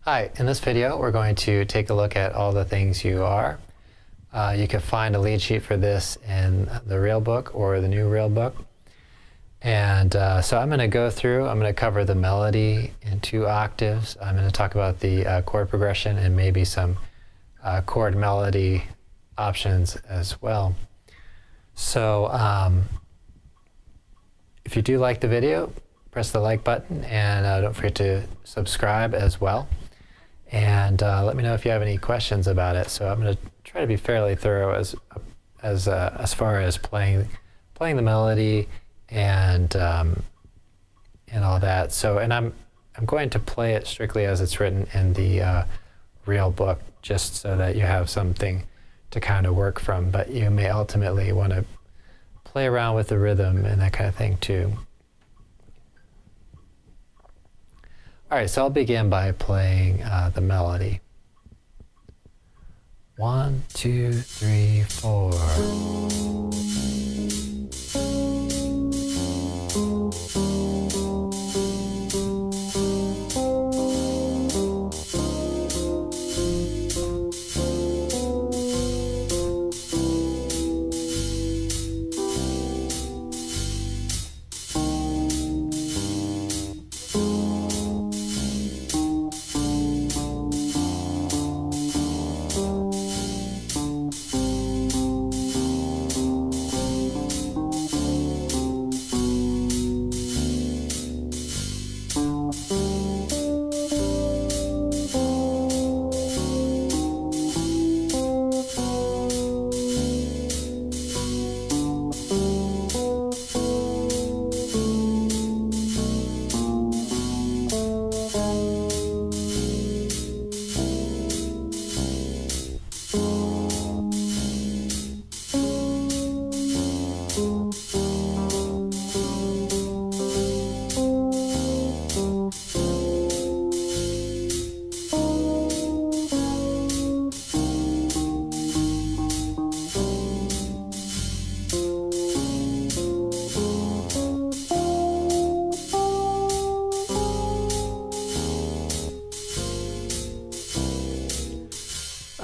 Hi, in this video we're going to take a look at all the things you are. You can find a lead sheet for this in the real book or the new real book. And so I'm going to go through, I'm going to cover the melody in 2 octaves. I'm going to talk about the chord progression and maybe some chord melody options as well. So if you do like the video, press the like button and don't forget to subscribe as well. And let me know if you have any questions about it. So I'm going to try to be fairly thorough as far as playing the melody and all that. So I'm going to play it strictly as it's written in the real book, just so that you have something to kind of work from. But you may ultimately want to play around with the rhythm and that kind of thing too. All right, so I'll begin by playing the melody. 1, 2, 3, 4.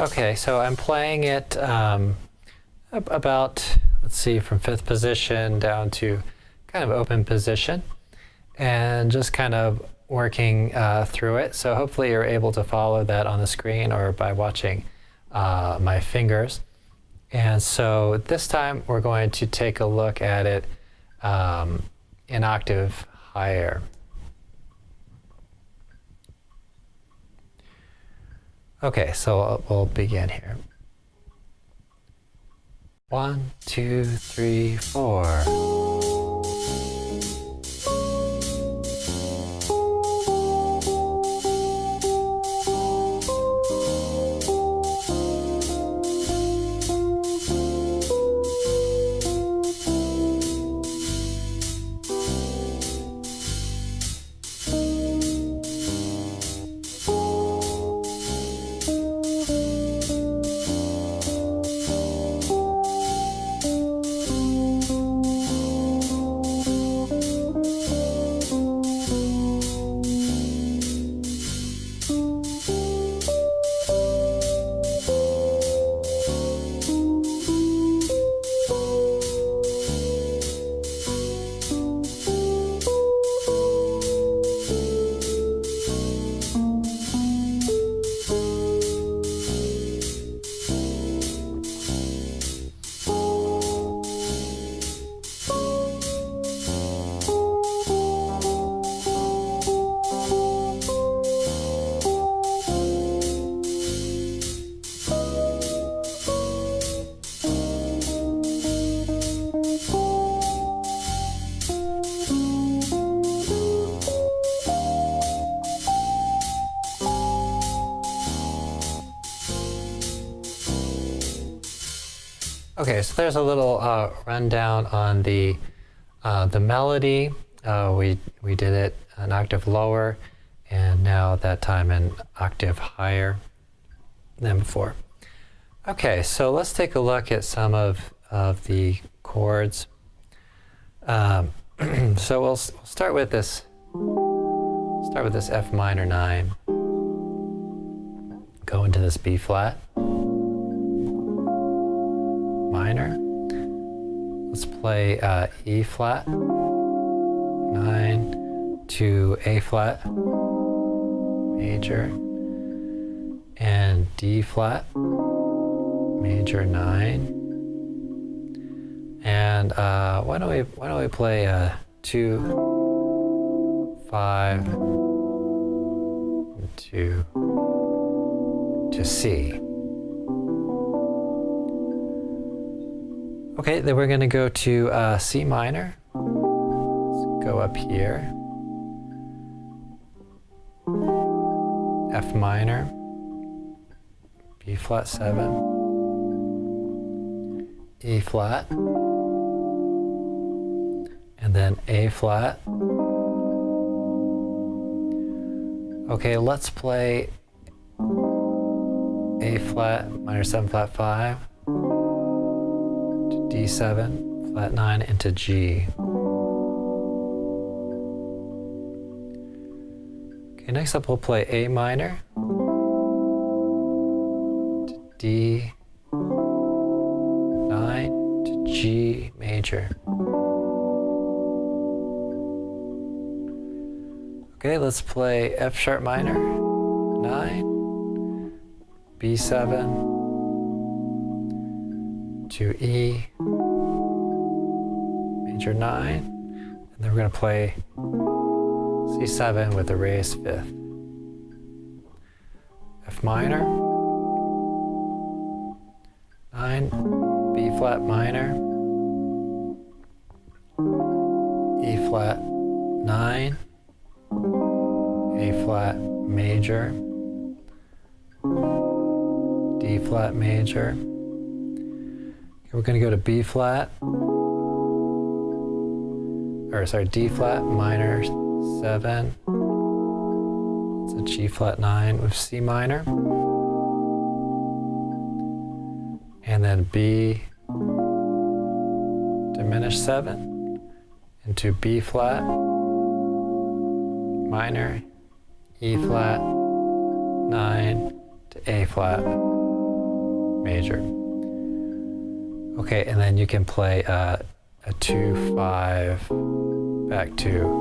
Okay, so I'm playing it about, let's see, from 5th position down to kind of open position, and just kind of working through it. So hopefully you're able to follow that on the screen or by watching my fingers. And so this time we're going to take a look at it an octave higher. Okay, so we'll begin here. 1, 2, 3, 4. Okay, so there's a little rundown on the melody. We did it an octave lower, and now that time an octave higher than before. Okay, so let's take a look at some of the chords. So we'll start with this F minor 9. go into this B flat minor. Let's play E flat 9 to A flat major and D flat major 9. And why don't we play 2 5 to C. Okay, then we're going to go to C minor. Let's go up here. F minor, B flat 7, E flat, and then A flat. Okay, let's play A flat minor 7 flat 5 to D7 flat 9 into G. Okay, next up we'll play A minor to D9 to G major. Okay, let's play F sharp minor 9, B7 to E major 9, and then we're going to play C7 with a raised 5th. F minor 9, B flat minor, E flat 9, A flat major, D flat major. Okay, we're going to go to B flat, or sorry, D flat minor 7. It's a G flat 9 with C minor. And then B diminished 7 into B flat minor, E flat 9 to A flat major. Okay, and then you can play a 2-5 back to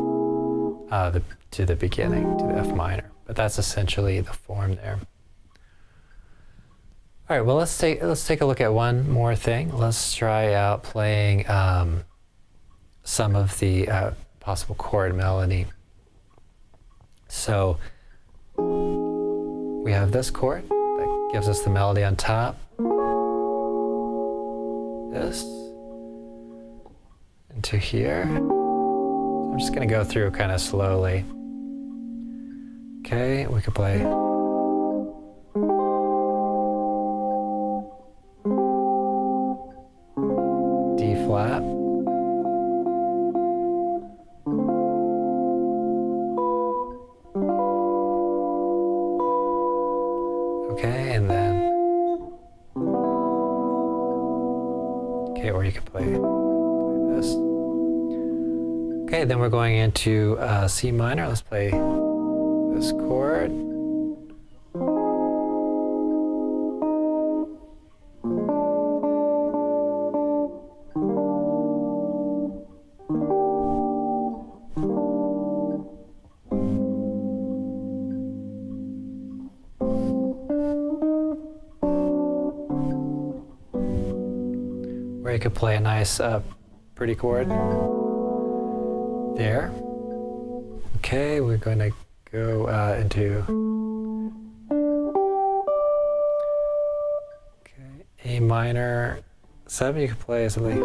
the beginning, to the F minor. But that's essentially the form there. All right, well, let's take a look at one more thing. Let's try out playing some of the possible chord melody. So we have this chord that gives us the melody on top. This into here. I'm just going to go through kind of slowly. Okay, we could play D flat, okay, and then or you could play this. Okay, then we're going into C minor. Let's play this chord. Or you could play a nice, pretty chord there. Okay, we're going to go into A minor 7. You could play something.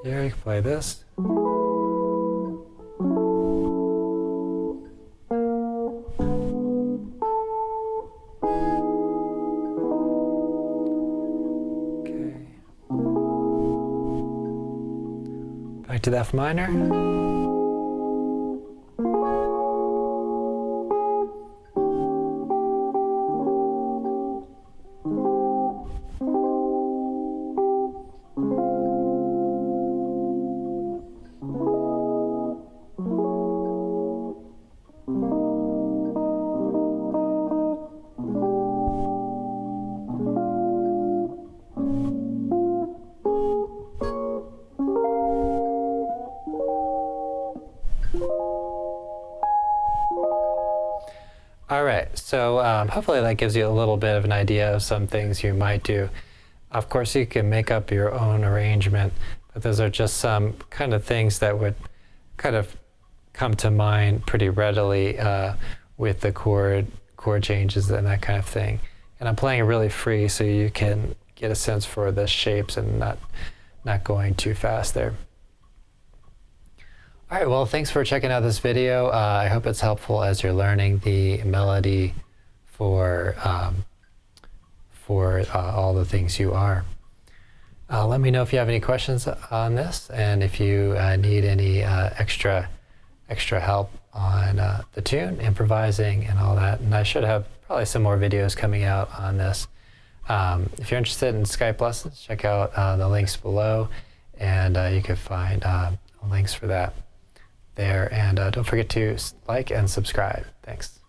Here you can play this. Okay. Back to the F minor. All right, so hopefully that gives you a little bit of an idea of some things you might do. Of course, you can make up your own arrangement, but those are just some kind of things that would kind of come to mind pretty readily with the chord changes and that kind of thing. And I'm playing it really free so you can get a sense for the shapes and not going too fast there. All right, well, thanks for checking out this video. I hope it's helpful as you're learning the melody for all the things you are. Let me know if you have any questions on this, and if you need any extra help on the tune, improvising, and all that. And I should have probably some more videos coming out on this. If you're interested in Skype lessons, check out the links below, and you can find links for that there. And don't forget to like and subscribe. Thanks.